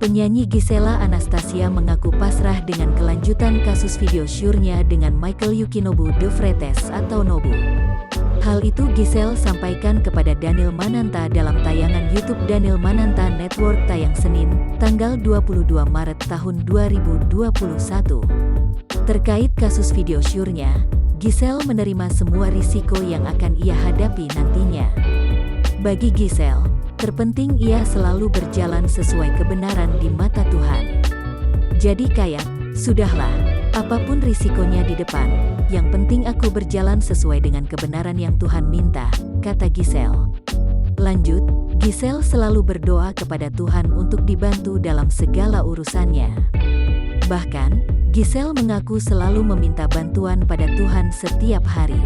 Penyanyi Gisela Anastasia mengaku pasrah dengan kelanjutan kasus video syurnya dengan Michael Yukinobu De Freitas atau Nobu. Hal itu Giselle sampaikan kepada Daniel Mananta dalam tayangan YouTube Daniel Mananta Network tayang Senin, tanggal 22 Maret tahun 2021. Terkait kasus video syurnya, Giselle menerima semua risiko yang akan ia hadapi nantinya. Bagi Giselle, terpenting ia selalu berjalan sesuai kebenaran di mata Tuhan. Jadi kayak, sudahlah, apapun risikonya di depan, yang penting aku berjalan sesuai dengan kebenaran yang Tuhan minta, kata Giselle. Lanjut, Giselle selalu berdoa kepada Tuhan untuk dibantu dalam segala urusannya. Bahkan, Giselle mengaku selalu meminta bantuan pada Tuhan setiap hari.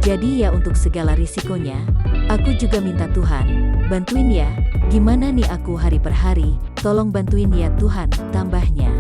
Jadi ya untuk segala risikonya, aku juga minta Tuhan, bantuin ya, gimana nih aku hari per hari, tolong bantuin ya Tuhan, tambahnya.